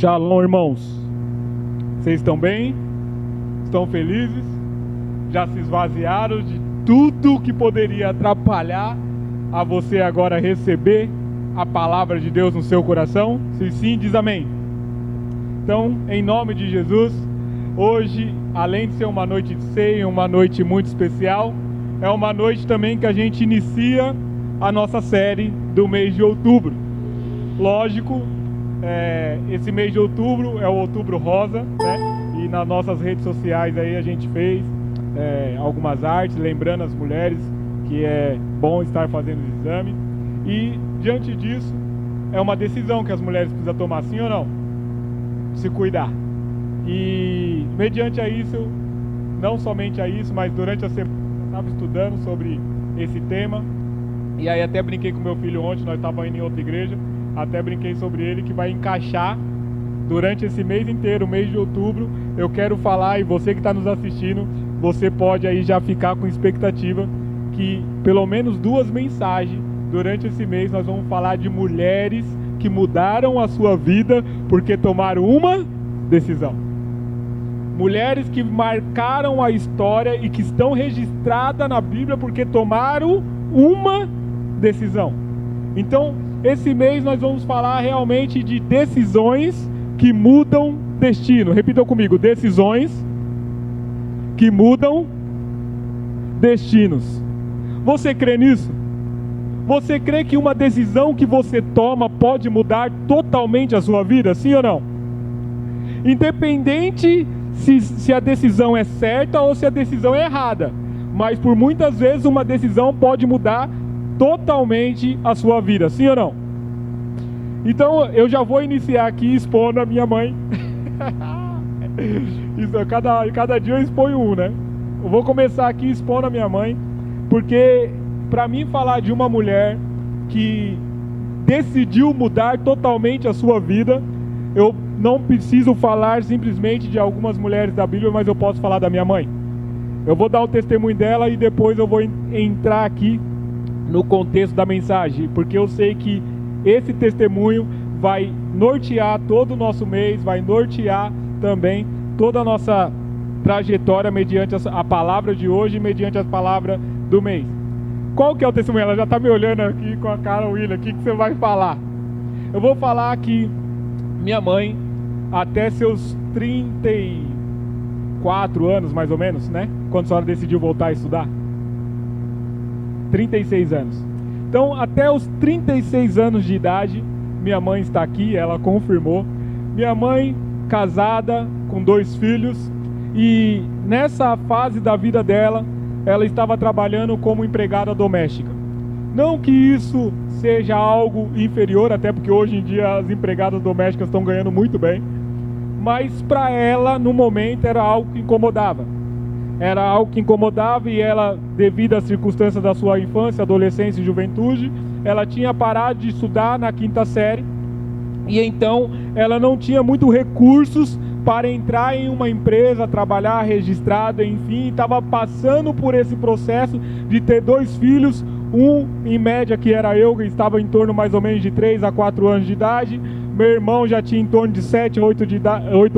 Shalom, irmãos. Vocês estão bem? Estão felizes? Já se esvaziaram de tudo que poderia atrapalhar a você agora receber a palavra de Deus no seu coração? Se sim, diz amém. Então, em nome de Jesus, hoje, além de ser uma noite de ceia, uma noite muito especial, é uma noite também que a gente inicia a nossa série do mês de outubro. Lógico, esse mês de outubro é o Outubro Rosa, né? E nas nossas redes sociais aí a gente fez algumas artes, lembrando as mulheres que é bom estar fazendo o exame. E diante disso, é uma decisão que as mulheres precisam tomar, sim ou não? Se cuidar. E mediante a isso, não somente a isso, mas durante a semana eu estava estudando sobre esse tema. E aí até brinquei com meu filho ontem, nós estávamos indo em outra igreja, até brinquei sobre ele que vai encaixar durante esse mês inteiro, o mês de outubro. Eu quero falar, e você que está nos assistindo, você pode aí já ficar com expectativa que pelo menos 2 mensagens durante esse mês nós vamos falar de mulheres que mudaram a sua vida porque tomaram uma decisão. Mulheres que marcaram a história e que estão registradas na Bíblia porque tomaram uma decisão. Então, esse mês nós vamos falar realmente de decisões que mudam destino. Repitam comigo: decisões que mudam destinos. Você crê nisso? Você crê que uma decisão que você toma pode mudar totalmente a sua vida, sim ou não? Independente se a decisão é certa ou se a decisão é errada, mas por muitas vezes uma decisão pode mudar totalmente a sua vida, sim ou não? Então eu já vou iniciar aqui expondo a minha mãe. Isso, cada dia eu exponho um, né? Eu vou começar aqui expondo a minha mãe, porque para mim falar de uma mulher que decidiu mudar totalmente a sua vida, eu não preciso falar simplesmente de algumas mulheres da Bíblia, mas eu posso falar da minha mãe. Eu vou dar o testemunho dela e depois eu vou entrar aqui no contexto da mensagem, porque eu sei que esse testemunho vai nortear todo o nosso mês, vai nortear também toda a nossa trajetória mediante a palavra de hoje e mediante a palavra do mês. Qual que é o testemunho? Ela já está me olhando aqui com a cara, William, o que você vai falar? Eu vou falar que minha mãe, até seus 34 anos mais ou menos, né? Quando a senhora decidiu voltar a estudar? 36 anos. Então, até os 36 anos de idade, minha mãe está aqui, ela confirmou. Minha mãe, casada, com 2 filhos, e nessa fase da vida dela, ela estava trabalhando como empregada doméstica. Não que isso seja algo inferior, até porque hoje em dia as empregadas domésticas estão ganhando muito bem, mas para ela, no momento, era algo que incomodava. Era algo que incomodava e ela, devido às circunstâncias da sua infância, adolescência e juventude, ela tinha parado de estudar na 5ª série e então ela não tinha muito recursos para entrar em uma empresa, trabalhar registrada, enfim, estava passando por esse processo de ter 2 filhos, um em média que era eu, que estava em torno mais ou menos de 3 a 4 anos de idade, meu irmão já tinha em torno de 7 a 8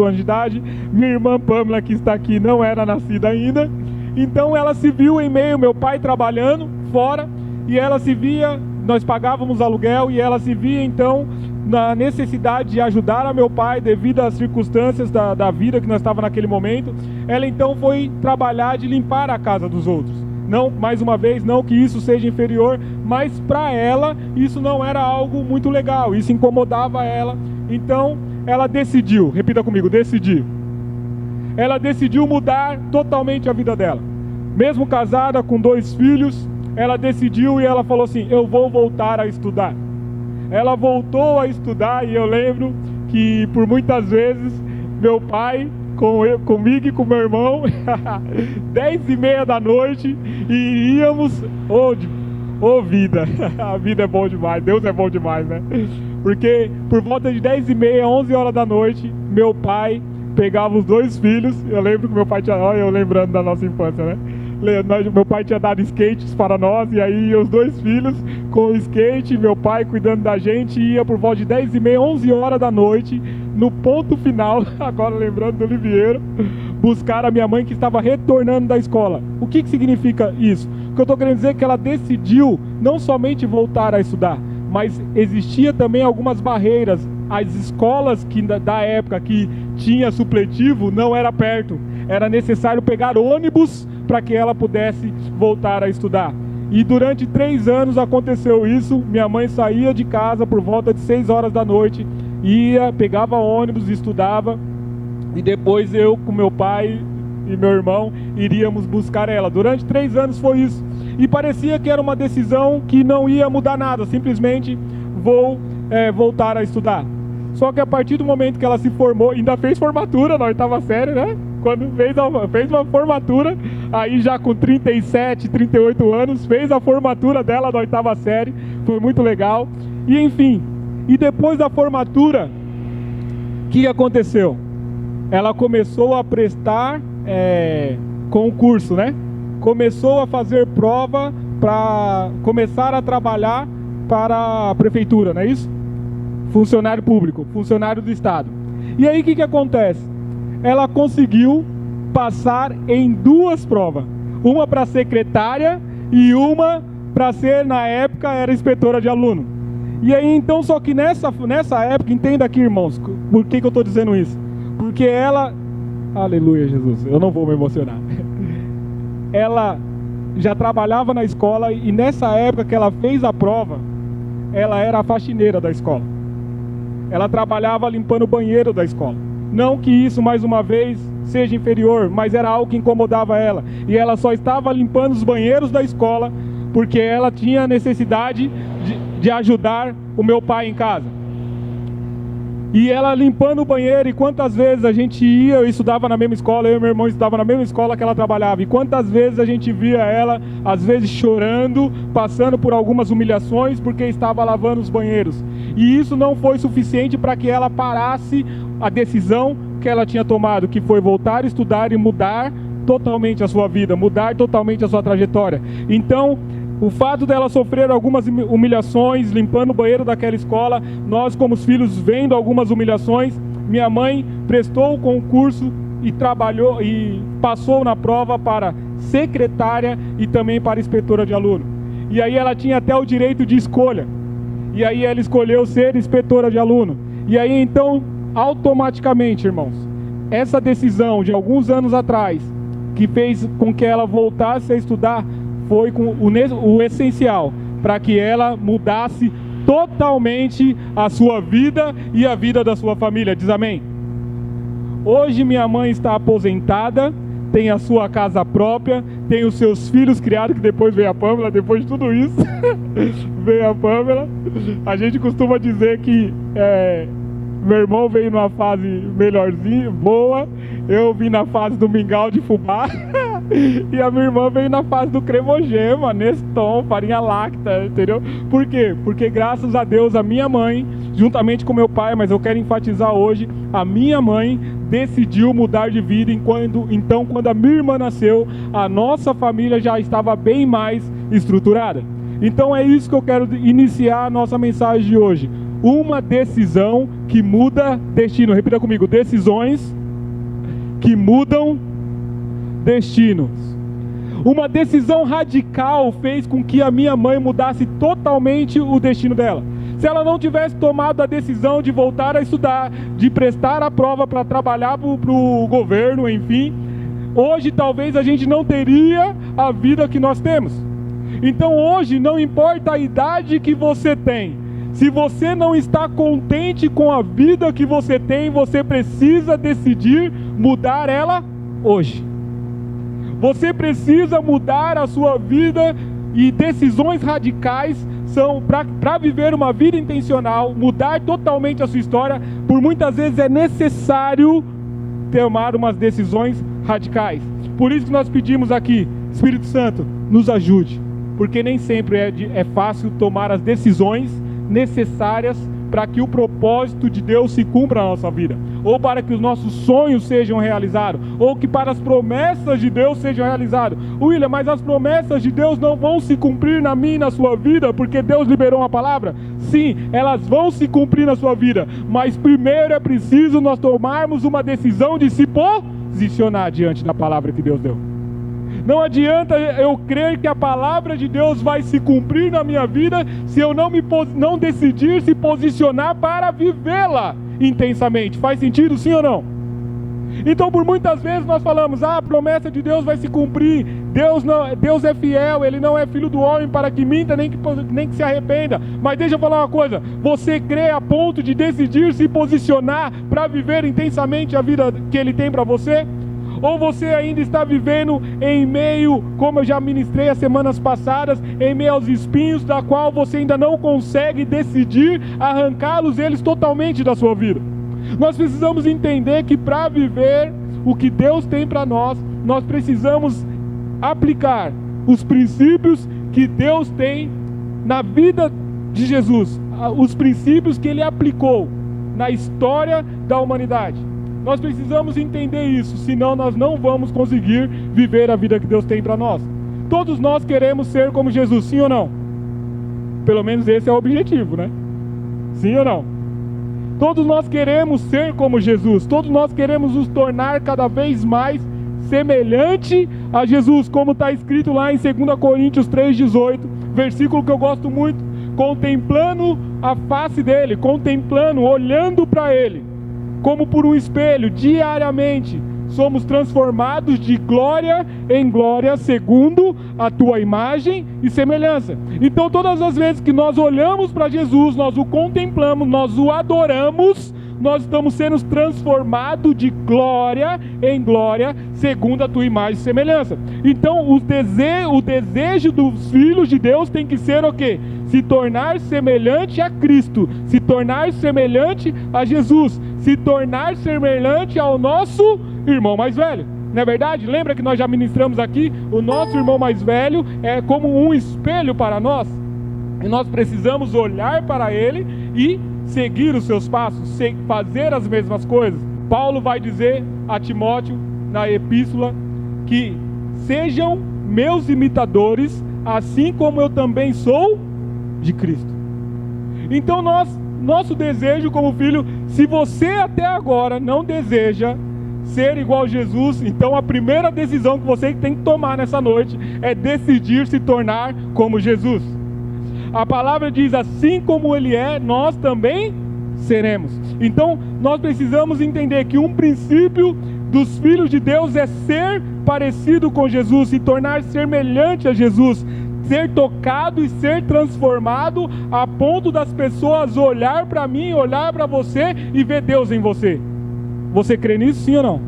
anos de idade, minha irmã Pamela, que está aqui, não era nascida ainda, então ela se viu em meio, meu pai trabalhando fora, e ela se via, nós pagávamos aluguel, e ela se via então na necessidade de ajudar a meu pai devido às circunstâncias da vida que nós estávamos naquele momento. Ela então foi trabalhar de limpar a casa dos outros. Não, mais uma vez, não que isso seja inferior, mas para ela isso não era algo muito legal, isso incomodava ela. Então ela decidiu, repita comigo, decidir. Ela decidiu mudar totalmente a vida dela. Mesmo casada com 2 filhos, ela decidiu e ela falou assim: eu vou voltar a estudar. Ela voltou a estudar e eu lembro que por muitas vezes meu pai, comigo e com meu irmão, 10h30 da noite, e íamos, vida, a vida é bom demais, Deus é bom demais, né? Porque por volta de 10h30, 11 horas da noite, meu pai pegava os 2 filhos, eu lembro que meu pai tinha, olha eu lembrando da nossa infância, né? Meu pai tinha dado skates para nós, e aí os 2 filhos com o skate, meu pai cuidando da gente, ia por volta de 10h30, 11 horas da noite, no ponto final, agora lembrando do Livieiro, buscar a minha mãe que estava retornando da escola. O que significa isso? O que eu estou querendo dizer é que ela decidiu não somente voltar a estudar, mas existia também algumas barreiras. As escolas da época que tinha supletivo não era perto, era necessário pegar ônibus para que ela pudesse voltar a estudar. E durante 3 anos aconteceu isso. Minha mãe saía de casa por volta de 6 horas da noite, pegava ônibus, estudava, e depois eu com meu pai e meu irmão iríamos buscar ela. Durante 3 anos foi isso, e parecia que era uma decisão que não ia mudar nada, simplesmente vou voltar a estudar. Só que a partir do momento que ela se formou, ainda fez formatura na 8ª série, né? Quando fez uma formatura, aí já com 37, 38 anos, fez a formatura dela na 8ª série, foi muito legal. E enfim, e depois da formatura, o que aconteceu? Ela começou a prestar concurso, né? Começou a fazer prova para começar a trabalhar para a prefeitura, não é isso? Funcionário público, funcionário do Estado. E aí o que acontece? Ela conseguiu passar em 2 provas. Uma para secretária e uma para ser, na época, era inspetora de aluno. E aí então, só que nessa época, entenda aqui, irmãos, por que eu estou dizendo isso? Porque ela, aleluia Jesus, eu não vou me emocionar. Ela já trabalhava na escola, e nessa época que ela fez a prova, ela era a faxineira da escola. Ela trabalhava limpando o banheiro da escola. Não que isso, mais uma vez, seja inferior, mas era algo que incomodava ela. E ela só estava limpando os banheiros da escola porque ela tinha necessidade de ajudar o meu pai em casa. E ela limpando o banheiro, e quantas vezes a gente ia, eu estudava na mesma escola, eu e meu irmão estudava na mesma escola que ela trabalhava, e quantas vezes a gente via ela, às vezes chorando, passando por algumas humilhações, porque estava lavando os banheiros. E isso não foi suficiente para que ela parasse a decisão que ela tinha tomado, que foi voltar a estudar e mudar totalmente a sua vida, mudar totalmente a sua trajetória. Então, o fato dela sofrer algumas humilhações, limpando o banheiro daquela escola, nós como os filhos vendo algumas humilhações, minha mãe prestou o concurso e trabalhou e passou na prova para secretária e também para inspetora de aluno. E aí ela tinha até o direito de escolha. E aí ela escolheu ser inspetora de aluno. E aí então, automaticamente, irmãos, essa decisão de alguns anos atrás, que fez com que ela voltasse a estudar, foi com o essencial para que ela mudasse totalmente a sua vida e a vida da sua família. Diz amém? Hoje minha mãe está aposentada, tem a sua casa própria, tem os seus filhos criados, que depois veio a Pâmela, depois de tudo isso, veio a Pâmela. A gente costuma dizer que meu irmão veio numa fase melhorzinha, boa, eu vim na fase do mingau de fubá, e a minha irmã veio na fase do cremogema, Neston, farinha láctea, entendeu? Por quê? Porque graças a Deus a minha mãe, juntamente com meu pai, mas eu quero enfatizar hoje, a minha mãe decidiu mudar de vida. Então quando a minha irmã nasceu, a nossa família já estava bem mais estruturada. Então é isso que eu quero iniciar a nossa mensagem de hoje. Uma decisão que muda destino. Repita comigo: decisões que mudam destinos. Uma decisão radical fez com que a minha mãe mudasse totalmente o destino dela. Se ela não tivesse tomado a decisão de voltar a estudar, de prestar a prova para trabalhar para o governo, enfim, hoje talvez a gente não teria a vida que nós temos. Então hoje não importa a idade que você tem, se você não está contente com a vida que você tem, você precisa decidir mudar ela hoje. Você precisa mudar a sua vida, e decisões radicais são para viver uma vida intencional, mudar totalmente a sua história. Por muitas vezes é necessário tomar umas decisões radicais. Por isso que nós pedimos aqui: Espírito Santo, nos ajude, porque nem sempre é fácil tomar as decisões necessárias para que o propósito de Deus se cumpra na nossa vida, ou para que os nossos sonhos sejam realizados, ou que para as promessas de Deus sejam realizadas. William, mas as promessas de Deus não vão se cumprir na minha e na sua vida, porque Deus liberou uma palavra? Sim, elas vão se cumprir na sua vida, mas primeiro é preciso nós tomarmos uma decisão de se posicionar diante da palavra que Deus deu. Não adianta eu crer que a palavra de Deus vai se cumprir na minha vida se eu não decidir se posicionar para vivê-la intensamente. Faz sentido, sim ou não? Então, por muitas vezes nós falamos, a promessa de Deus vai se cumprir, Deus é fiel, Ele não é filho do homem para que minta, nem que se arrependa. Mas deixa eu falar uma coisa, você crê a ponto de decidir se posicionar para viver intensamente a vida que Ele tem para você? Ou você ainda está vivendo em meio, como eu já ministrei as semanas passadas, em meio aos espinhos, da qual você ainda não consegue decidir arrancá-los eles totalmente da sua vida? Nós precisamos entender que para viver o que Deus tem para nós, nós precisamos aplicar os princípios que Deus tem na vida de Jesus, os princípios que Ele aplicou na história da humanidade. Nós precisamos entender isso, senão nós não vamos conseguir viver a vida que Deus tem para nós. Todos nós queremos ser como Jesus, sim ou não? Pelo menos esse é o objetivo, né? Sim ou não? Todos nós queremos ser como Jesus, todos nós queremos nos tornar cada vez mais semelhante a Jesus, como está escrito lá em 2 Coríntios 3,18, versículo que eu gosto muito, contemplando a face dele, contemplando, olhando para ele, como por um espelho, diariamente, somos transformados de glória em glória, segundo a tua imagem e semelhança. Então, todas as vezes que nós olhamos para Jesus, nós o contemplamos, nós o adoramos, nós estamos sendo transformados de glória em glória, segundo a tua imagem e semelhança. Então, o desejo dos filhos de Deus tem que ser o quê? Se tornar semelhante a Cristo, se tornar semelhante a Jesus, se tornar semelhante ao nosso irmão mais velho. Não é verdade? Lembra que nós já ministramos aqui? O nosso irmão mais velho é como um espelho para nós. E nós precisamos olhar para ele e seguir os seus passos, fazer as mesmas coisas. Paulo vai dizer a Timóteo, na epístola, que sejam meus imitadores, assim como eu também sou de Cristo. Então nosso desejo como filho, se você até agora não deseja ser igual a Jesus, então a primeira decisão que você tem que tomar nessa noite é decidir se tornar como Jesus. A palavra diz, assim como Ele é, nós também seremos. Então nós precisamos entender que um princípio dos filhos de Deus é ser parecido com Jesus, se tornar semelhante a Jesus, ser tocado e ser transformado a ponto das pessoas olhar para mim, olhar para você e ver Deus em você. Você crê nisso, sim ou não?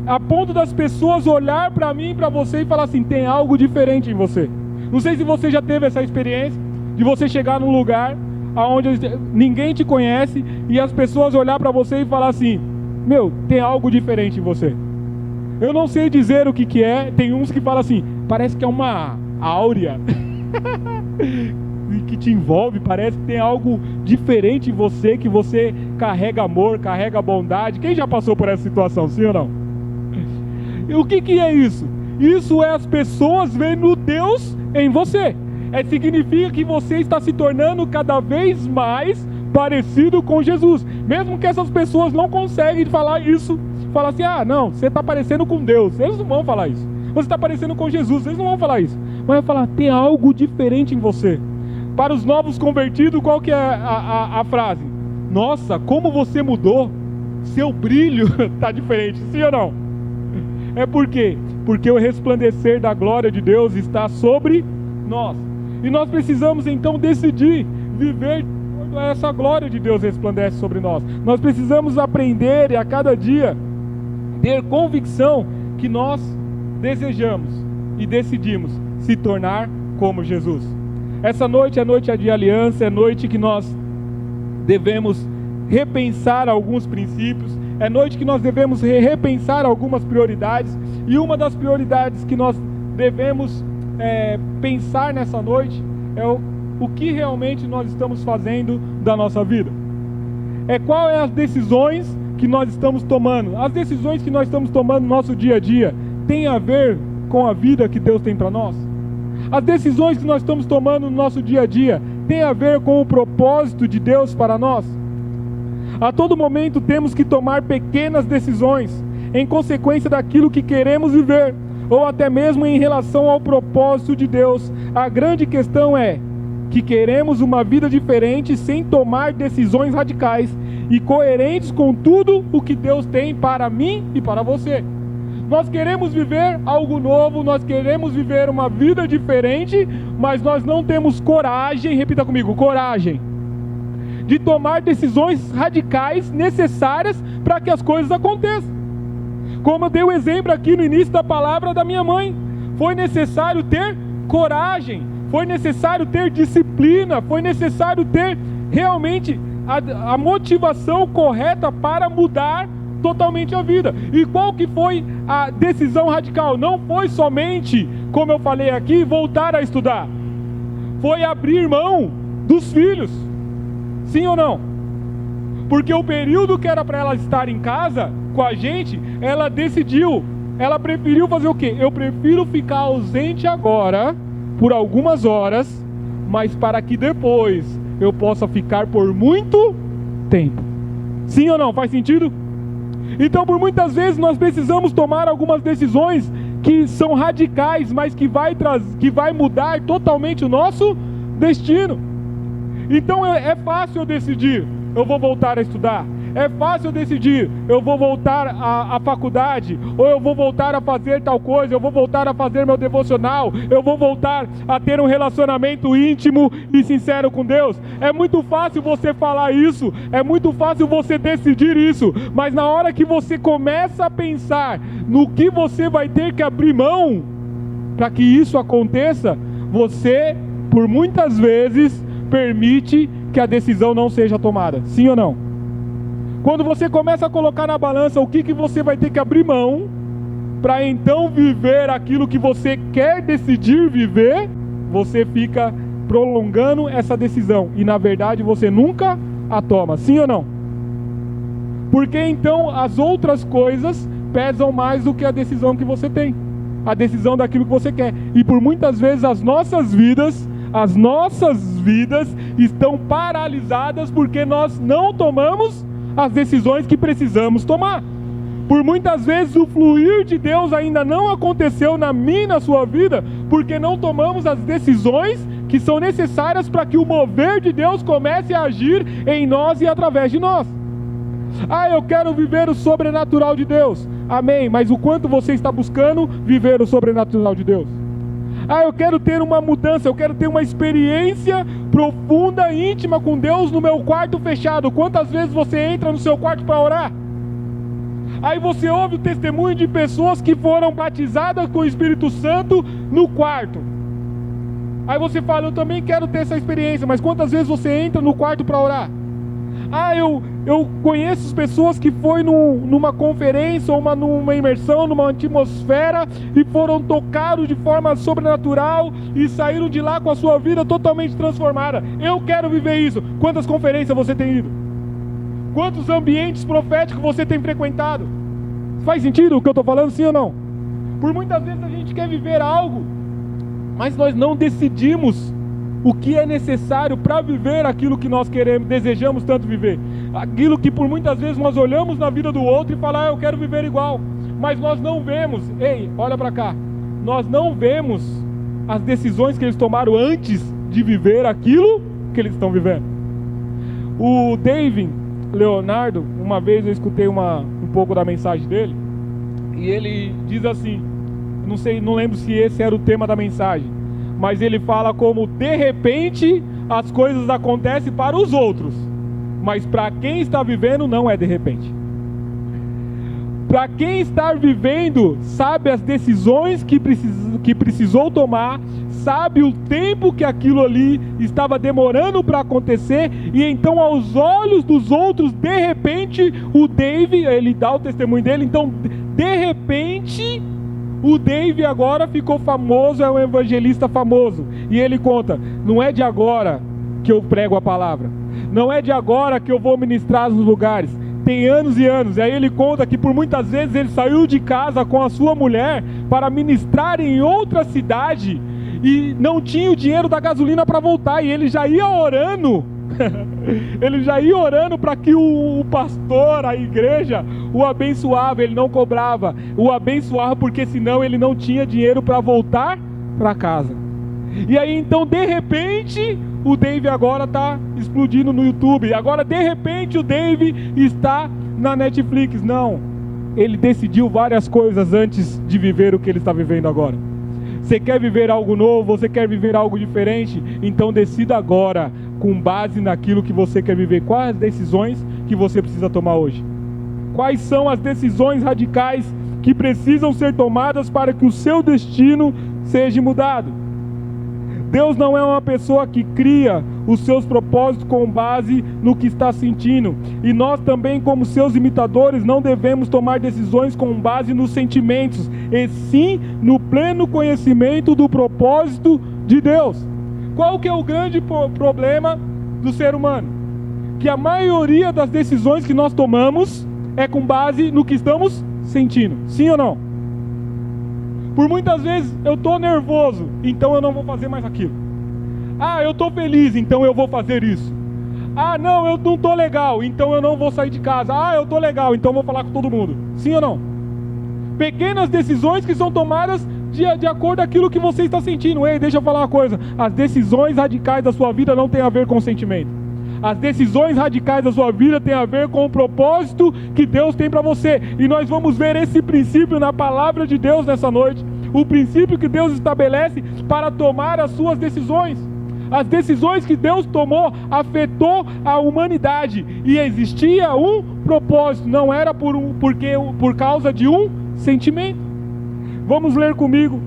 A ponto das pessoas olhar para mim e para você e falar assim, tem algo diferente em você. Não sei se você já teve essa experiência de você chegar num lugar onde ninguém te conhece e as pessoas olhar para você e falar assim, meu, tem algo diferente em você. Eu não sei dizer o que é, tem uns que falam assim, parece que é uma áurea que te envolve, parece que tem algo diferente em você, que você carrega amor, carrega bondade. Quem já passou por essa situação, sim ou não? E o que é isso? Isso é as pessoas vendo Deus em você. Significa que você está se tornando cada vez mais parecido com Jesus. Mesmo que essas pessoas não conseguem falar isso, falar assim, não, você está parecendo com Deus. Eles não vão falar isso. Você está parecendo com Jesus. Eles não vão falar isso. Mas vai falar, tem algo diferente em você. Para os novos convertidos, qual que é a frase? Nossa, como você mudou. Seu brilho está diferente. Sim ou não? É por quê? Porque o resplandecer da glória de Deus está sobre nós. E nós precisamos então decidir viver quando essa glória de Deus resplandece sobre nós. Nós precisamos aprender e a cada dia ter convicção que nós desejamos e decidimos se tornar como Jesus. Essa noite é noite de aliança, é noite que nós devemos repensar alguns princípios, é noite que nós devemos repensar algumas prioridades, e uma das prioridades que nós devemos pensar nessa noite é o que realmente nós estamos fazendo da nossa vida. Qual é as decisões que nós estamos tomando. As decisões que nós estamos tomando no nosso dia a dia têm a ver com a vida que Deus tem para nós? As decisões que nós estamos tomando no nosso dia a dia têm a ver com o propósito de Deus para nós? A todo momento temos que tomar pequenas decisões em consequência daquilo que queremos viver, ou até mesmo em relação ao propósito de Deus. A grande questão é que queremos uma vida diferente sem tomar decisões radicais e coerentes com tudo o que Deus tem para mim e para você. Nós queremos viver algo novo, nós queremos viver uma vida diferente, mas nós não temos coragem, repita comigo, coragem, de tomar decisões radicais necessárias para que as coisas aconteçam. Como eu dei o exemplo aqui no início da palavra da minha mãe, foi necessário ter coragem, foi necessário ter disciplina, foi necessário ter realmente a motivação correta para mudar totalmente a vida. E qual que foi a decisão radical? Não foi somente, como eu falei aqui, voltar a estudar. Foi abrir mão dos filhos. Sim ou não? Porque o período que era para ela estar em casa com a gente, ela decidiu, ela preferiu fazer o quê? Eu prefiro ficar ausente agora, por algumas horas, mas para que depois eu possa ficar por muito tempo. Sim ou não? Faz sentido? Então, por muitas vezes nós precisamos tomar algumas decisões que são radicais, mas que vai mudar totalmente o nosso destino. Então é fácil eu decidir, eu vou voltar a estudar. É fácil eu decidir, eu vou voltar à faculdade, ou eu vou voltar a fazer tal coisa, eu vou voltar a fazer meu devocional, eu vou voltar a ter um relacionamento íntimo e sincero com Deus. É muito fácil você falar isso, é muito fácil você decidir isso, mas na hora que você começa a pensar no que você vai ter que abrir mão para que isso aconteça, você, por muitas vezes, permite que a decisão não seja tomada. Sim ou não? Quando você começa a colocar na balança o que você vai ter que abrir mão para então viver aquilo que você quer decidir viver, você fica prolongando essa decisão e na verdade você nunca a toma. Sim ou não? Porque então as outras coisas pesam mais do que a decisão que você tem, a decisão daquilo que você quer. E por muitas vezes as nossas vidas estão paralisadas porque nós não tomamos as decisões que precisamos tomar. Por muitas vezes o fluir de Deus ainda não aconteceu na minha e na sua vida, porque não tomamos as decisões que são necessárias para que o mover de Deus comece a agir em nós e através de nós. Eu quero viver o sobrenatural de Deus. Amém, mas o quanto você está buscando viver o sobrenatural de Deus? Eu quero ter uma mudança, eu quero ter uma experiência profunda, íntima com Deus no meu quarto fechado. Quantas vezes você entra no seu quarto para orar? Aí você ouve o testemunho de pessoas que foram batizadas com o Espírito Santo no quarto. Aí você fala, eu também quero ter essa experiência, mas quantas vezes você entra no quarto para orar? Eu conheço pessoas que foi numa conferência ou numa imersão, numa atmosfera e foram tocados de forma sobrenatural e saíram de lá com a sua vida totalmente transformada. Eu quero viver isso. Quantas conferências você tem ido? Quantos ambientes proféticos você tem frequentado? Faz sentido o que eu estou falando, sim ou não? Por muitas vezes a gente quer viver algo, mas nós não decidimos o que é necessário para viver aquilo que nós queremos, desejamos tanto viver. Aquilo que por muitas vezes nós olhamos na vida do outro e falamos, eu quero viver igual. Mas nós não vemos, olha para cá, nós não vemos as decisões que eles tomaram antes de viver aquilo que eles estão vivendo. O David Leonardo, uma vez eu escutei um pouco da mensagem dele, e ele diz assim, não lembro se esse era o tema da mensagem, mas ele fala como de repente as coisas acontecem para os outros, mas para quem está vivendo não é de repente. Para quem está vivendo, sabe as decisões que precisou tomar, sabe o tempo que aquilo ali estava demorando para acontecer, e então aos olhos dos outros, de repente, o David, ele dá o testemunho dele, então de repente O Dave agora ficou famoso, é um evangelista famoso. E ele conta, não é de agora que eu prego a palavra. Não é de agora que eu vou ministrar nos lugares. Tem anos e anos. E aí ele conta que por muitas vezes ele saiu de casa com a sua mulher para ministrar em outra cidade e não tinha o dinheiro da gasolina para voltar. E ele já ia orando. Ele já ia orando para que o pastor, a igreja, o abençoava. Ele não cobrava, o abençoava, porque senão ele não tinha dinheiro para voltar para casa. E aí então de repente o Dave agora está explodindo no YouTube. Agora de repente o Dave está na Netflix. Não, ele decidiu várias coisas antes de viver o que ele está vivendo agora. Você quer viver algo novo? Você quer viver algo diferente? Então decida agora, com base naquilo que você quer viver. Quais as decisões que você precisa tomar hoje? Quais são as decisões radicais que precisam ser tomadas para que o seu destino seja mudado? Deus não é uma pessoa que cria os seus propósitos com base no que está sentindo. E nós também, como seus imitadores, não devemos tomar decisões com base nos sentimentos, e sim no pleno conhecimento do propósito de Deus. Qual que é o grande problema do ser humano? Que a maioria das decisões que nós tomamos é com base no que estamos sentindo. Sim ou não? Por muitas vezes eu estou nervoso, então eu não vou fazer mais aquilo. Ah, eu estou feliz, então eu vou fazer isso. Ah, não, eu não estou legal, então eu não vou sair de casa. Ah, eu estou legal, então eu vou falar com todo mundo. Sim ou não? Pequenas decisões que são tomadas de acordo com aquilo que você está sentindo. Ei, deixa eu falar uma coisa. As decisões radicais da sua vida não têm a ver com sentimento. As decisões radicais da sua vida têm a ver com o propósito que Deus tem para você. E nós vamos ver esse princípio na palavra de Deus nessa noite. O princípio que Deus estabelece para tomar as suas decisões. As decisões que Deus tomou afetou a humanidade. E existia um propósito. Não era por causa de um sentimento. Vamos ler comigo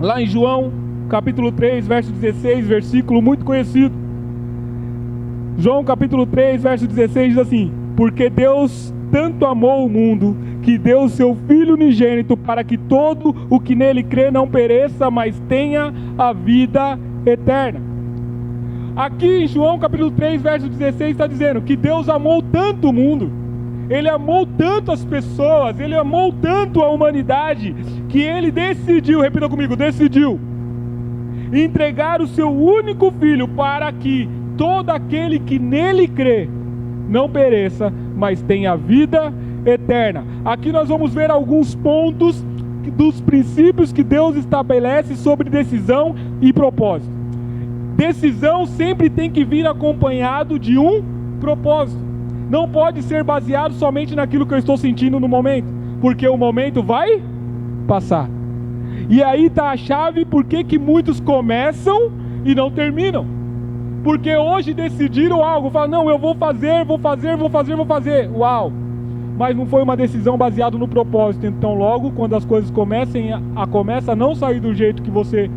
lá em João capítulo 3, verso 16, versículo muito conhecido. João capítulo 3, verso 16 diz assim: porque Deus tanto amou o mundo, que deu o seu Filho unigênito, para que todo o que nele crê não pereça, mas tenha a vida eterna. Aqui em João capítulo 3, verso 16 está dizendo que Deus amou tanto o mundo, Ele amou tanto as pessoas, Ele amou tanto a humanidade, que Ele decidiu, repita comigo, decidiu entregar o seu único Filho para que todo aquele que nele crê não pereça, mas tenha vida eterna. Aqui nós vamos ver alguns pontos dos princípios que Deus estabelece sobre decisão e propósito. Decisão sempre tem que vir acompanhado de um propósito. Não pode ser baseado somente naquilo que eu estou sentindo no momento, porque o momento vai passar. E aí está a chave por que muitos começam e não terminam. Porque hoje decidiram algo, falam, não, eu vou fazer. Uau! Mas não foi uma decisão baseada no propósito. Então logo, quando as coisas começam a não sair do jeito que você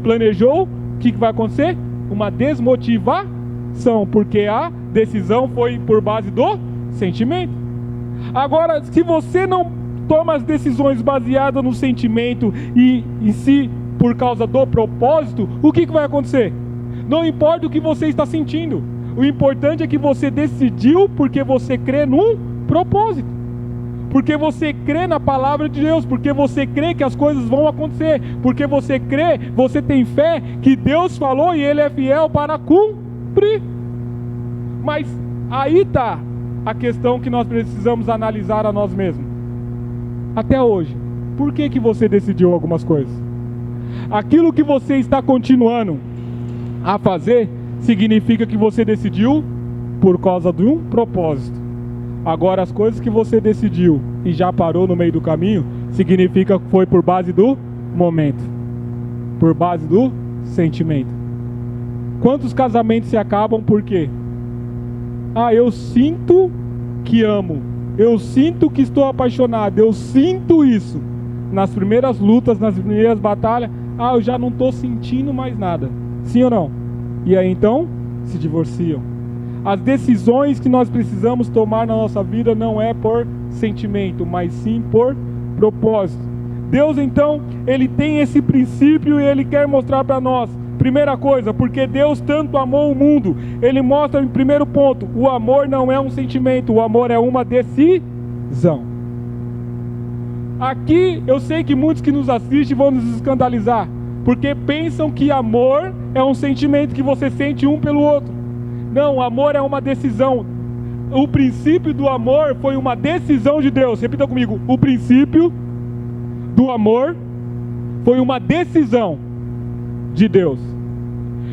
planejou, o que vai acontecer? Uma desmotivação, porque a decisão foi por base do sentimento. Agora, se você não toma as decisões baseadas no sentimento e em si por causa do propósito, o que vai acontecer? Não importa o que você está sentindo, o importante é que você decidiu porque você crê num propósito, porque você crê na palavra de Deus, porque você crê que as coisas vão acontecer, porque você crê, você tem fé que Deus falou e Ele é fiel para cumprir. Mas aí está a questão que nós precisamos analisar a nós mesmos. Até hoje, por que você decidiu algumas coisas? Aquilo que você está continuando a fazer significa que você decidiu por causa de um propósito. Agora, as coisas que você decidiu e já parou no meio do caminho, significa que foi por base do momento, por base do sentimento. Quantos casamentos se acabam por quê? Ah, eu sinto que amo, eu sinto que estou apaixonado, eu sinto isso. Nas primeiras lutas, nas primeiras batalhas, ah, eu já não estou sentindo mais nada. Sim ou não? E aí então, se divorciam. As decisões que nós precisamos tomar na nossa vida não é por sentimento, mas sim por propósito. Deus então, Ele tem esse princípio e Ele quer mostrar para nós. Primeira coisa, porque Deus tanto amou o mundo. Ele mostra em primeiro ponto, o amor não é um sentimento, o amor é uma decisão. Aqui eu sei que muitos que nos assistem vão nos escandalizar, porque pensam que amor é um sentimento que você sente um pelo outro. Não, amor é uma decisão. O princípio do amor foi uma decisão de Deus. Repita comigo, o princípio do amor foi uma decisão de Deus.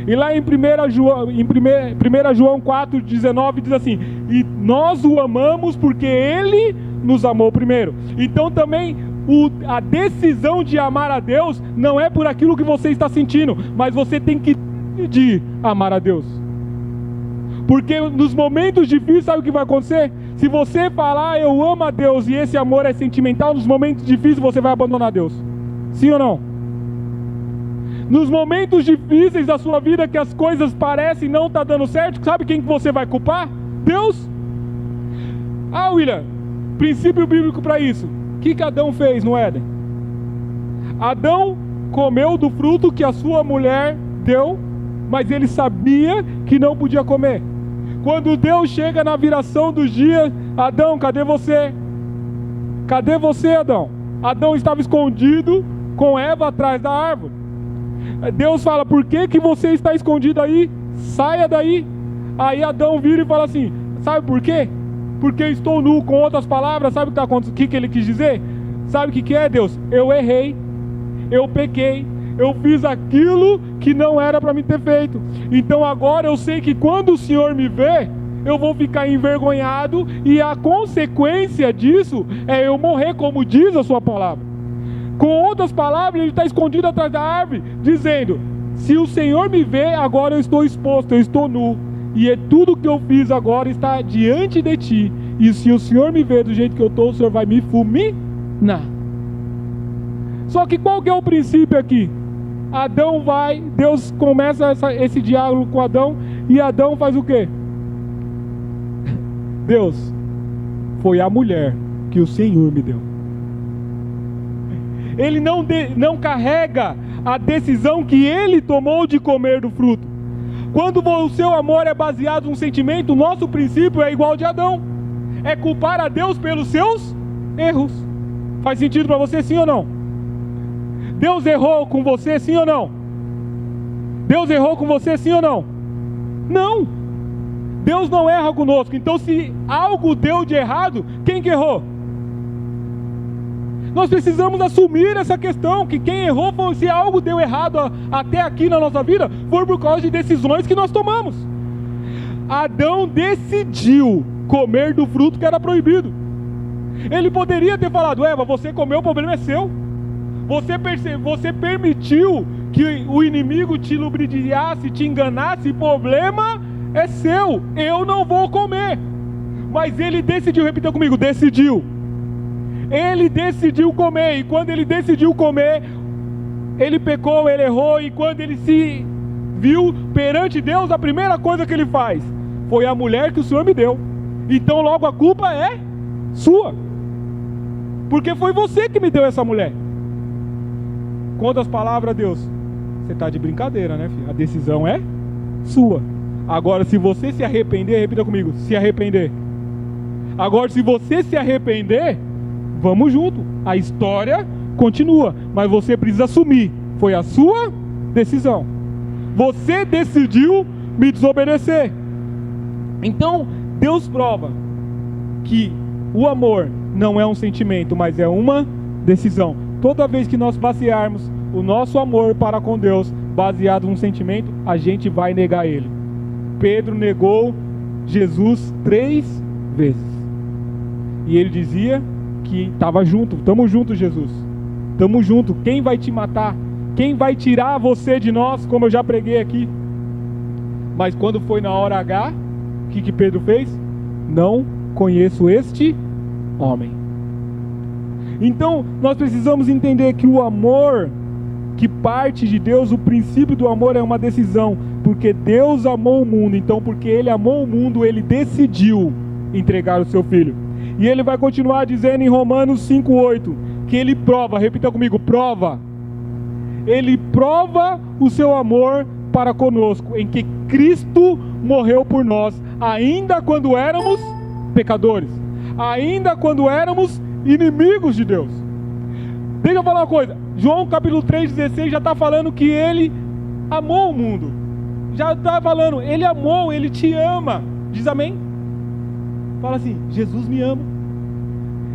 E lá em 1 João 4,19 diz assim: e nós o amamos porque Ele nos amou primeiro. Então também a decisão de amar a Deus não é por aquilo que você está sentindo, mas você tem que decidir amar a Deus. Porque nos momentos difíceis, sabe o que vai acontecer? Se você falar eu amo a Deus e esse amor é sentimental, nos momentos difíceis você vai abandonar Deus. Sim ou não? Nos momentos difíceis da sua vida, que as coisas parecem não estar dando certo, sabe quem que você vai culpar? Deus. Ah, William, princípio bíblico para isso. O que Adão fez no Éden? Adão comeu do fruto que a sua mulher deu, mas ele sabia que não podia comer. Quando Deus chega na viração dos dias, Adão, cadê você? Cadê você, Adão? Adão estava escondido com Eva atrás da árvore. Deus fala, por que você está escondido aí? Saia daí. Aí Adão vira e fala assim, sabe por quê? Porque eu estou nu. Com outras palavras, sabe o que ele quis dizer? Sabe o que é, Deus? Eu errei, eu pequei, eu fiz aquilo que não era para me ter feito. Então agora eu sei que quando o Senhor me vê, eu vou ficar envergonhado, e a consequência disso é eu morrer, como diz a sua palavra. Com outras palavras, ele está escondido atrás da árvore, dizendo, se o Senhor me vê, agora eu estou exposto, eu estou nu, e tudo que eu fiz agora está diante de ti, e se o Senhor me vê do jeito que eu estou, o Senhor vai me fulminar. Só que qual que é o princípio aqui? Adão vai, Deus começa esse diálogo com Adão, e Adão faz o quê? Deus, foi a mulher que o Senhor me deu. Ele não carrega a decisão que ele tomou de comer do fruto. Quando o seu amor é baseado num sentimento, o nosso princípio é igual ao de Adão. É culpar a Deus pelos seus erros. Faz sentido para você, sim ou não? Deus errou com você, sim ou não? Deus errou com você, sim ou não? Não. Deus não erra conosco. Então se algo deu de errado, quem que errou? Nós precisamos assumir essa questão, que quem errou, se algo deu errado até aqui na nossa vida, foi por causa de decisões que nós tomamos. Adão decidiu comer do fruto que era proibido. Ele poderia ter falado, Eva, você comeu, o problema é seu. Você permitiu que o inimigo te ludibriasse, te enganasse, o problema é seu, eu não vou comer. Mas ele decidiu, repita comigo, decidiu. Ele decidiu comer, e quando ele decidiu comer, ele pecou, ele errou, e quando ele se viu perante Deus, a primeira coisa que ele faz foi a mulher que o Senhor me deu. Então logo a culpa é sua, porque foi você que me deu essa mulher. Com outras palavras, Deus, você está de brincadeira, né, filho? A decisão é sua. Agora, se você se arrepender, repita comigo, se arrepender. Agora, se você se arrepender, vamos junto, a história continua, mas você precisa assumir, foi a sua decisão. Você decidiu me desobedecer. Então, Deus prova que o amor não é um sentimento, mas é uma decisão. Toda vez que nós basearmos o nosso amor para com Deus baseado num sentimento, a gente vai negar Ele. Pedro negou Jesus 3 vezes. E ele dizia que estava junto, estamos juntos, Jesus. Estamos juntos. Quem vai te matar? Quem vai tirar você de nós, como eu já preguei aqui? Mas quando foi na hora H, o que Pedro fez? Não conheço este homem. Então, nós precisamos entender que o amor que parte de Deus, o princípio do amor é uma decisão, porque Deus amou o mundo, então porque Ele amou o mundo, Ele decidiu entregar o seu Filho. E Ele vai continuar dizendo em Romanos 5,8, que Ele prova, repita comigo, prova. Ele prova o seu amor para conosco, em que Cristo morreu por nós, ainda quando éramos pecadores, ainda quando éramos inimigos de Deus. Deixa eu falar uma coisa, João capítulo 3,16 já está falando que Ele amou o mundo, já está falando, Ele amou, Ele te ama, diz amém? Fala assim, Jesus me ama,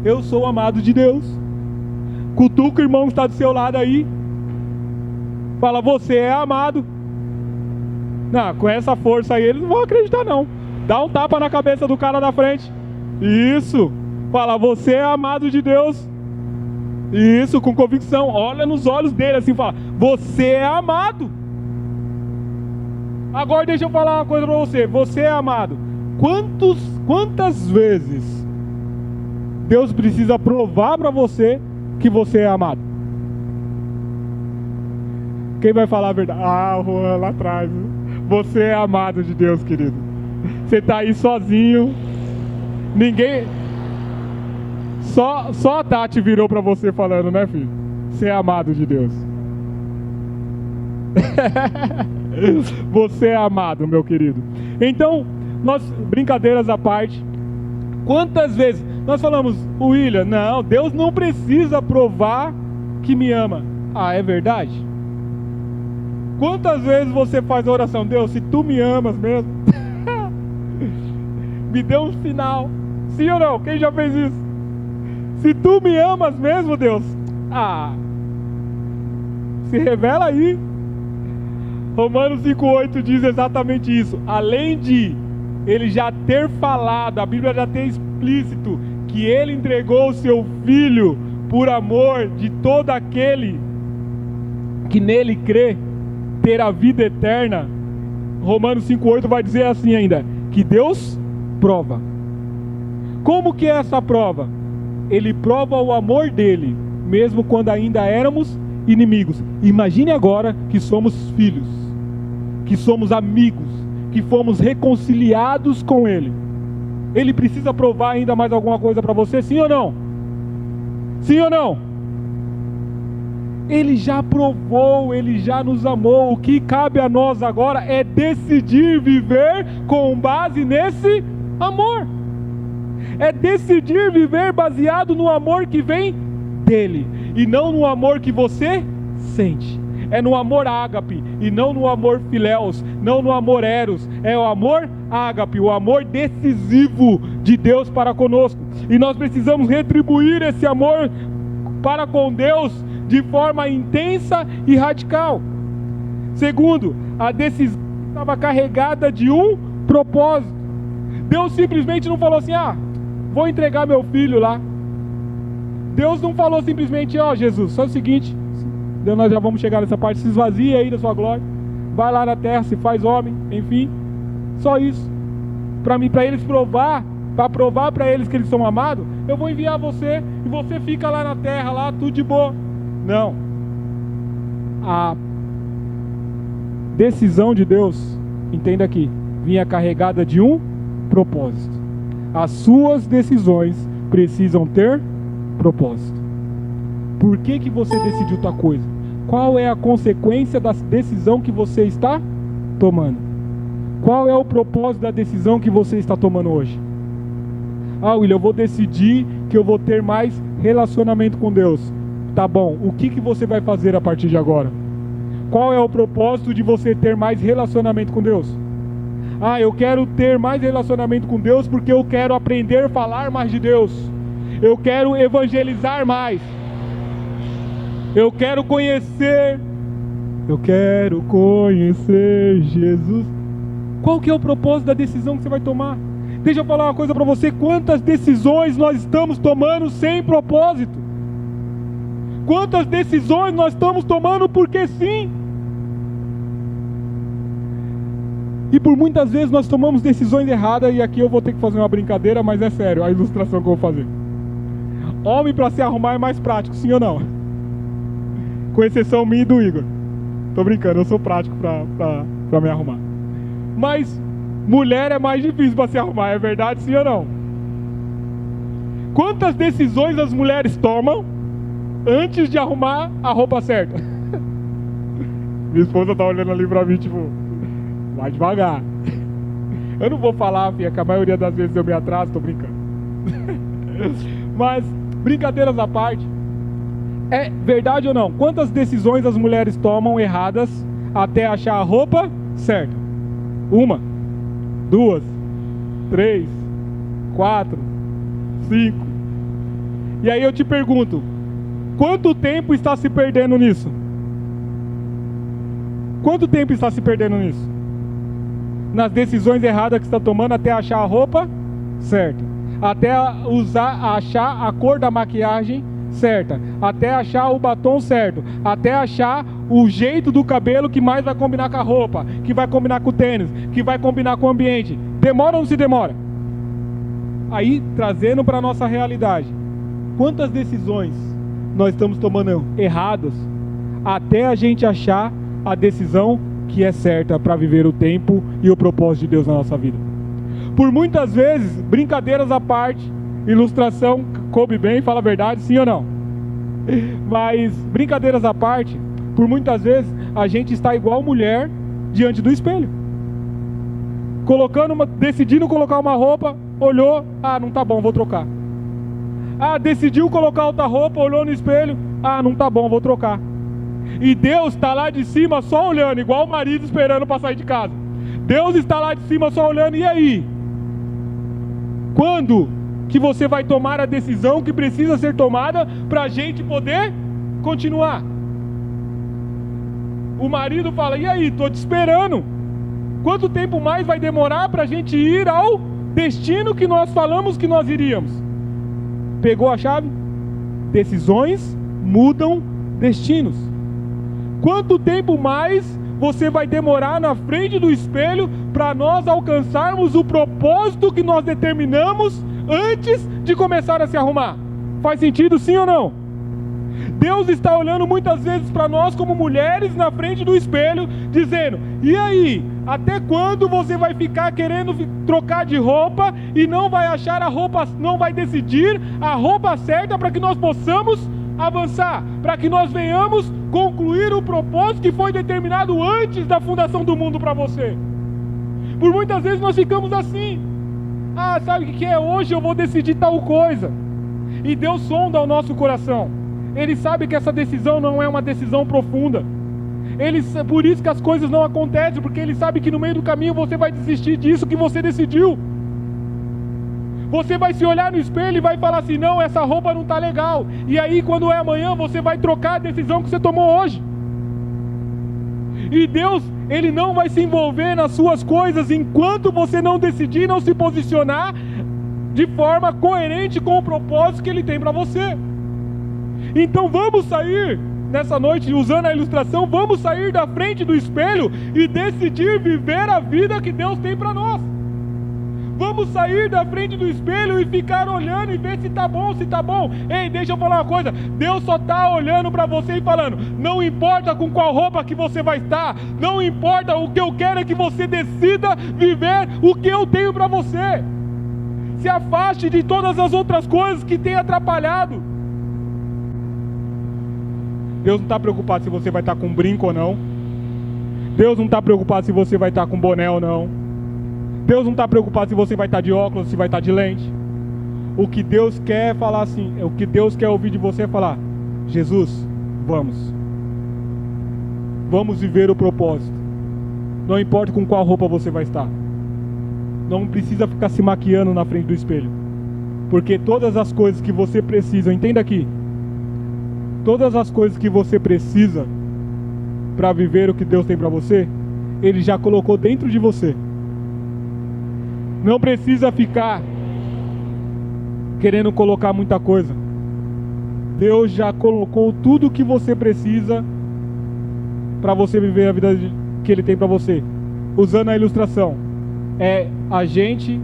eu sou amado de Deus. Cutuca o irmão que está do seu lado aí, fala, você é amado. Não, com essa força aí eles não vão acreditar não. Dá um tapa na cabeça do cara da frente. Isso. Fala, você é amado de Deus. Isso, com convicção. Olha nos olhos dele assim, fala, você é amado. Agora deixa eu falar uma coisa pra você. Você é amado. Quantas vezes Deus precisa provar pra você que você é amado? Quem vai falar a verdade? Ah, o Juan lá atrás. Você é amado de Deus, querido. Você está aí sozinho. Ninguém... Só a Tati virou para você falando, né, filho? Você é amado de Deus. Você é amado, meu querido. Então, brincadeiras à parte, quantas vezes nós falamos, William, não, Deus não precisa provar que me ama. Ah, é verdade? Quantas vezes você faz a oração, Deus, se tu me amas mesmo, me dê um sinal. Sim ou não? Quem já fez isso? Se tu me amas mesmo, Deus, se revela aí. Romanos 5,8 diz exatamente isso. Além de ele já ter falado, a Bíblia já tem explícito que ele entregou o seu Filho por amor de todo aquele que nele crê, ter a vida eterna. Romanos 5,8 vai dizer assim ainda, que Deus prova. Como que é essa prova? Ele prova o amor dele, mesmo quando ainda éramos inimigos. Imagine agora que somos filhos, que somos amigos, que fomos reconciliados com Ele. Ele precisa provar ainda mais alguma coisa para você, sim ou não? Sim ou não? Ele já provou, Ele já nos amou. O que cabe a nós agora é decidir viver com base nesse amor. É decidir viver baseado no amor que vem dele, e não no amor que você sente. É no amor ágape, e não no amor filéus, não no amor eros. É o amor ágape, o amor decisivo de Deus para conosco. E nós precisamos retribuir esse amor para com Deus de forma intensa e radical. Segundo, a decisão estava carregada de um propósito. Deus simplesmente não falou assim, vou entregar meu filho lá. Deus não falou simplesmente, Jesus, só é o seguinte, nós já vamos chegar nessa parte, se esvazia aí da sua glória, vai lá na terra, se faz homem, enfim, só isso. Para eles provar, para provar para eles que eles são amados, eu vou enviar você, e você fica lá na terra, lá, tudo de boa. Não. A decisão de Deus, entenda aqui, vinha carregada de um propósito. As suas decisões precisam ter propósito. Por que você decidiu tal coisa? Qual é a consequência da decisão que você está tomando? Qual é o propósito da decisão que você está tomando hoje? William, eu vou decidir que eu vou ter mais relacionamento com Deus. Tá bom, o que você vai fazer a partir de agora? Qual é o propósito de você ter mais relacionamento com Deus? Eu quero ter mais relacionamento com Deus porque eu quero aprender a falar mais de Deus. Eu quero evangelizar mais. Eu quero conhecer Jesus. Qual que é o propósito da decisão que você vai tomar? Deixa eu falar uma coisa para você. Quantas decisões nós estamos tomando sem propósito? Quantas decisões nós estamos tomando porque sim? E por muitas vezes nós tomamos decisões erradas. E aqui eu vou ter que fazer uma brincadeira, mas é sério, a ilustração que eu vou fazer. Homem para se arrumar é mais prático, sim ou não? Com exceção minha e do Igor. Tô brincando, eu sou prático para me arrumar. Mas mulher é mais difícil para se arrumar, é verdade, sim ou não? Quantas decisões as mulheres tomam antes de arrumar a roupa certa. Minha esposa tá olhando ali pra mim, tipo, vai devagar. Eu não vou falar, filha, que a maioria das vezes eu me atraso, tô brincando. Mas, brincadeiras à parte, é verdade ou não? Quantas decisões as mulheres tomam erradas até achar a roupa certa? 1, 2, 3, 4, 5. E aí eu te pergunto, quanto tempo está se perdendo nisso? Quanto tempo está se perdendo nisso? Nas decisões erradas que está tomando até achar a roupa certa, até achar a cor da maquiagem certa, até achar o batom certo, até achar o jeito do cabelo que mais vai combinar com a roupa, que vai combinar com o tênis, que vai combinar com o ambiente. Demora ou não se demora? Aí, trazendo para a nossa realidade, quantas decisões nós estamos tomando erradas até a gente achar a decisão que é certa para viver o tempo e o propósito de Deus na nossa vida? Por muitas vezes, brincadeiras à parte, ilustração coube bem, fala a verdade, sim ou não? Mas, brincadeiras à parte, por muitas vezes, a gente está igual mulher diante do espelho. Decidindo colocar uma roupa, olhou, não tá bom, vou trocar. Decidiu colocar outra roupa, olhou no espelho, não tá bom, vou trocar. E Deus está lá de cima só olhando, igual o marido esperando para sair de casa. Deus está lá de cima só olhando, e aí? Quando que você vai tomar a decisão que precisa ser tomada para a gente poder continuar? O marido fala, e aí, estou te esperando. Quanto tempo mais vai demorar para a gente ir ao destino que nós falamos que nós iríamos? Pegou a chave? Decisões mudam destinos. Quanto tempo mais você vai demorar na frente do espelho para nós alcançarmos o propósito que nós determinamos antes de começar a se arrumar? Faz sentido, sim ou não? Deus está olhando muitas vezes para nós como mulheres na frente do espelho, dizendo, e aí, até quando você vai ficar querendo trocar de roupa e não vai achar a roupa, não vai decidir a roupa certa para que nós possamos avançar, para que nós venhamos concluir o propósito que foi determinado antes da fundação do mundo para você? Por muitas vezes nós ficamos assim, sabe o que é? Hoje eu vou decidir tal coisa, e Deus sonda o nosso coração. Ele sabe que essa decisão não é uma decisão profunda. Por isso que as coisas não acontecem, porque Ele sabe que no meio do caminho você vai desistir disso que você decidiu. Você vai se olhar no espelho e vai falar assim, não, essa roupa não está legal. E aí quando é amanhã, você vai trocar a decisão que você tomou hoje. E Deus, Ele não vai se envolver nas suas coisas enquanto você não decidir, não se posicionar de forma coerente com o propósito que Ele tem para você. Então vamos sair nessa noite, usando a ilustração, vamos sair da frente do espelho e decidir viver a vida que Deus tem para nós. Vamos sair da frente do espelho e ficar olhando e ver se está bom, se está bom. Ei, deixa eu falar uma coisa, Deus só está olhando para você e falando, não importa com qual roupa que você vai estar, não importa, o que eu quero é que você decida viver o que eu tenho para você. Se afaste de todas as outras coisas que têm atrapalhado. Deus não está preocupado se você vai estar com brinco ou não. Deus não está preocupado se você vai estar com boné ou não. Deus não está preocupado se você vai estar de óculos, se vai estar de lente. O que Deus quer falar assim, o que Deus quer ouvir de você é falar, Jesus, vamos viver o propósito. Não importa com qual roupa você vai estar. Não precisa ficar se maquiando na frente do espelho. Porque todas as coisas que você precisa, entenda aqui, todas as coisas que você precisa para viver o que Deus tem para você, Ele já colocou dentro de você. Não precisa ficar querendo colocar muita coisa. Deus já colocou tudo o que você precisa para você viver a vida que Ele tem para você. Usando a ilustração, é a gente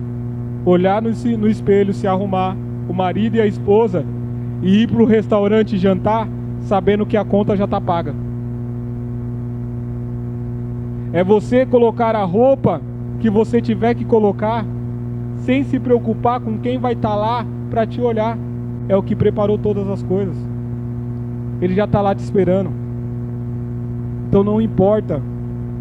olhar no espelho, se arrumar, o marido e a esposa, e ir para o restaurante jantar, sabendo que a conta já está paga. É você colocar a roupa que você tiver que colocar, sem se preocupar com quem vai estar lá para te olhar. É o que preparou todas as coisas. Ele já está lá te esperando. Então não importa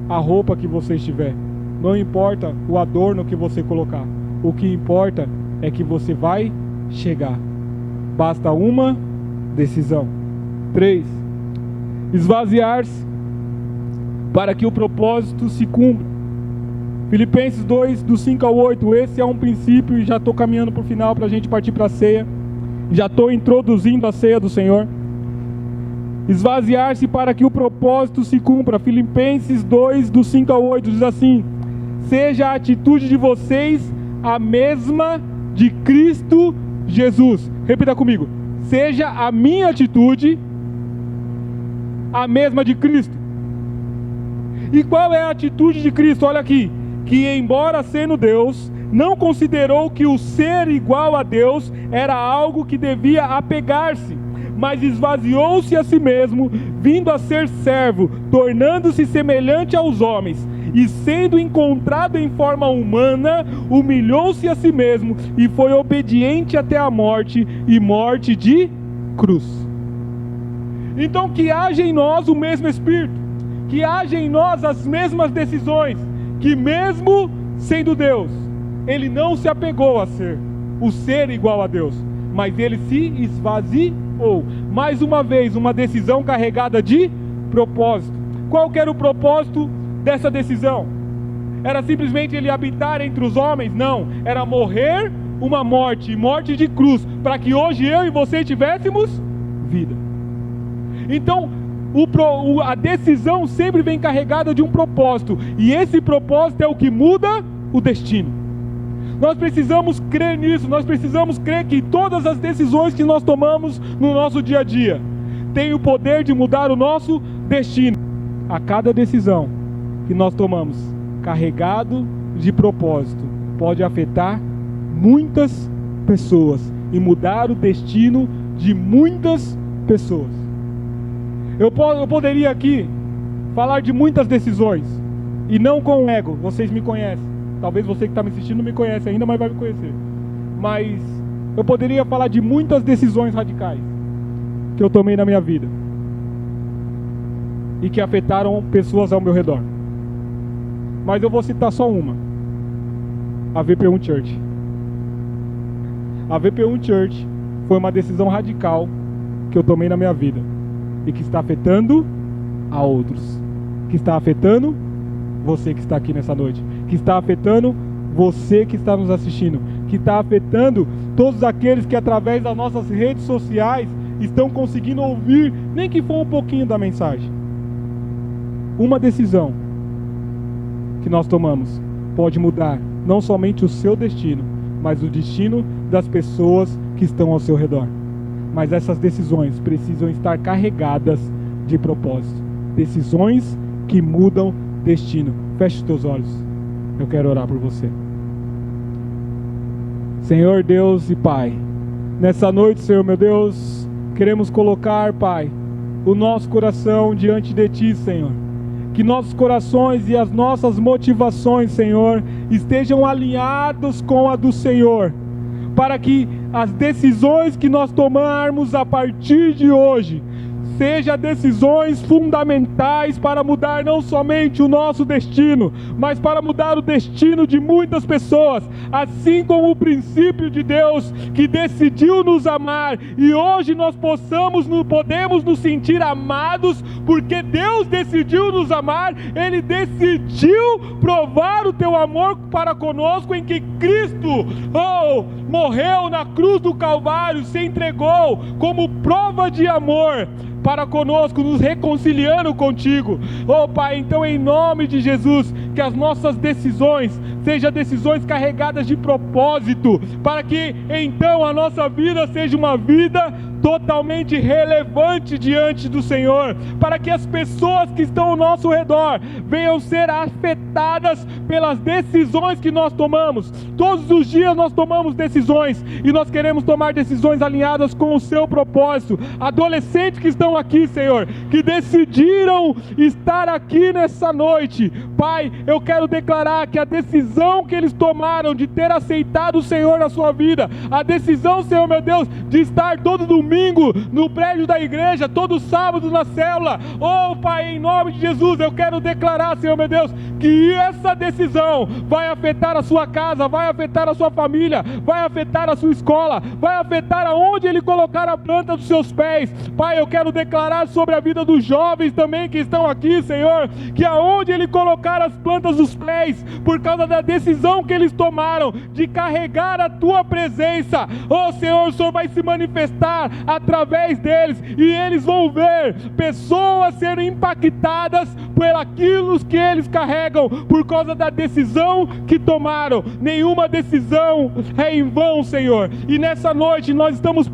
a roupa que você estiver, não importa o adorno que você colocar, o que importa é que você vai chegar. Basta uma decisão. 3. Esvaziar-se para que o propósito se cumpra. Filipenses 2, do 5 ao 8, esse é um princípio, e já estou caminhando para o final para a gente partir para a ceia. Já estou introduzindo a ceia do Senhor. Esvaziar-se para que o propósito se cumpra. Filipenses 2, do 5 ao 8, diz assim: seja a atitude de vocês a mesma de Cristo Jesus. Repita comigo: seja a minha atitude a mesma de Cristo. E qual é a atitude de Cristo? Olha aqui: que embora sendo Deus, não considerou que o ser igual a Deus era algo que devia apegar-se, mas esvaziou-se a si mesmo, vindo a ser servo, tornando-se semelhante aos homens, e sendo encontrado em forma humana, humilhou-se a si mesmo, e foi obediente até a morte, e morte de cruz. Então que haja em nós o mesmo Espírito, que haja em nós as mesmas decisões, que mesmo sendo Deus, Ele não se apegou a ser o ser igual a Deus, mas Ele se esvaziou. Mais uma vez, uma decisão carregada de propósito. Qual que era o propósito dessa decisão? Era simplesmente Ele habitar entre os homens? Não, era morrer uma morte de cruz, para que hoje eu e você tivéssemos vida. Então, a decisão sempre vem carregada de um propósito, e esse propósito é o que muda o destino. Nós precisamos crer nisso, nós precisamos crer que todas as decisões que nós tomamos no nosso dia a dia têm o poder de mudar o nosso destino. A cada decisão que nós tomamos, carregado de propósito, pode afetar muitas pessoas e mudar o destino de muitas pessoas. Eu poderia aqui falar de muitas decisões, e não com ego. Vocês me conhecem, talvez você que está me assistindo não me conhece ainda, mas vai me conhecer. Mas eu poderia falar de muitas decisões radicais que eu tomei na minha vida e que afetaram pessoas ao meu redor. Mas eu vou citar só uma: a VP1 Church. A VP1 Church foi uma decisão radical que eu tomei na minha vida e que está afetando a outros, que está afetando você que está aqui nessa noite, que está afetando você que está nos assistindo, que está afetando todos aqueles que através das nossas redes sociais estão conseguindo ouvir, nem que for um pouquinho da mensagem. Uma decisão que nós tomamos pode mudar não somente o seu destino, mas o destino das pessoas que estão ao seu redor. Mas essas decisões precisam estar carregadas de propósito. Decisões que mudam destino. Feche os teus olhos. Eu quero orar por você. Senhor Deus e Pai, nessa noite, Senhor meu Deus, queremos colocar, Pai, o nosso coração diante de Ti, Senhor. Que nossos corações e as nossas motivações, Senhor, estejam alinhados com a do Senhor, para que as decisões que nós tomarmos a partir de hoje sejam decisões fundamentais para mudar não somente o nosso destino, mas para mudar o destino de muitas pessoas, assim como o princípio de Deus que decidiu nos amar, e hoje nós podemos nos sentir amados, porque Deus decidiu nos amar. Ele decidiu provar o teu amor para conosco, em que Cristo morreu na cruz do Calvário, se entregou como prova de amor para conosco, nos reconciliando contigo. Pai, então em nome de Jesus, que as nossas decisões sejam decisões carregadas de propósito, para que então a nossa vida seja uma vida totalmente relevante diante do Senhor, para que as pessoas que estão ao nosso redor venham ser afetadas pelas decisões que nós tomamos. Todos os dias nós tomamos decisões, e nós queremos tomar decisões alinhadas com o seu propósito. Adolescentes que estão aqui, Senhor, que decidiram estar aqui nessa noite Pai, eu quero declarar que a decisão que eles tomaram de ter aceitado o Senhor na sua vida, a decisão, Senhor meu Deus, de estar todo domingo no prédio da igreja, todo sábado na célula, oh Pai, em nome de Jesus, eu quero declarar, Senhor meu Deus, que essa decisão vai afetar a sua casa, vai afetar a sua família, vai afetar a sua escola, vai afetar aonde Ele colocar a planta dos seus pés. Pai, eu quero declarar sobre a vida dos jovens também que estão aqui, Senhor, que aonde Ele colocar as plantas dos pés, por causa da decisão que eles tomaram de carregar a Tua presença, oh Senhor, o Senhor vai se manifestar através deles, e eles vão ver pessoas serem impactadas por aquilo que eles carregam, por causa da decisão que tomaram. Nenhuma decisão é em vão, Senhor, e nessa noite nós estamos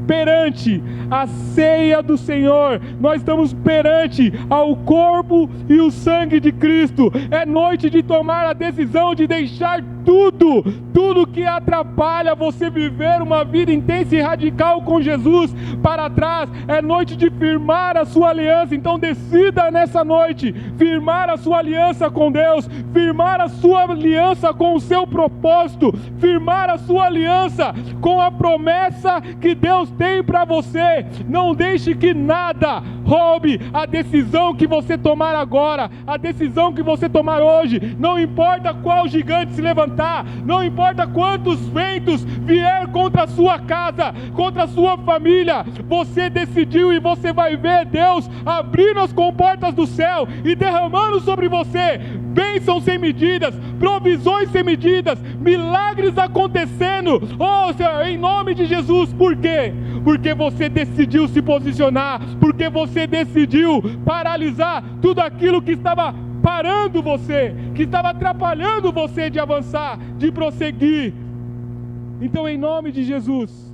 perante a ceia do Senhor, nós estamos perante ao corpo e o sangue de Cristo. É noite de tomar a decisão de deixar tudo que atrapalha você viver uma vida intensa e radical com Jesus para trás. É noite de firmar a sua aliança. Então decida nessa noite firmar a sua aliança com Deus, firmar a sua aliança com o seu propósito, firmar a sua aliança com a promessa que Deus tem para você. Não deixe que nada roube a decisão que você tomar agora, a decisão que você tomar hoje. Não importa qual gigante se levantar, não importa quantos ventos vier contra a sua casa, contra a sua família, você decidiu, e você vai ver Deus abrindo as comportas do céu e derramando sobre você bênçãos sem medidas, provisões sem medidas, milagres acontecendo, oh Senhor, em nome de Jesus. Por quê? Porque você decidiu se posicionar, porque você decidiu paralisar tudo aquilo que estava parando você, que estava atrapalhando você de avançar, de prosseguir. Então, em nome de Jesus,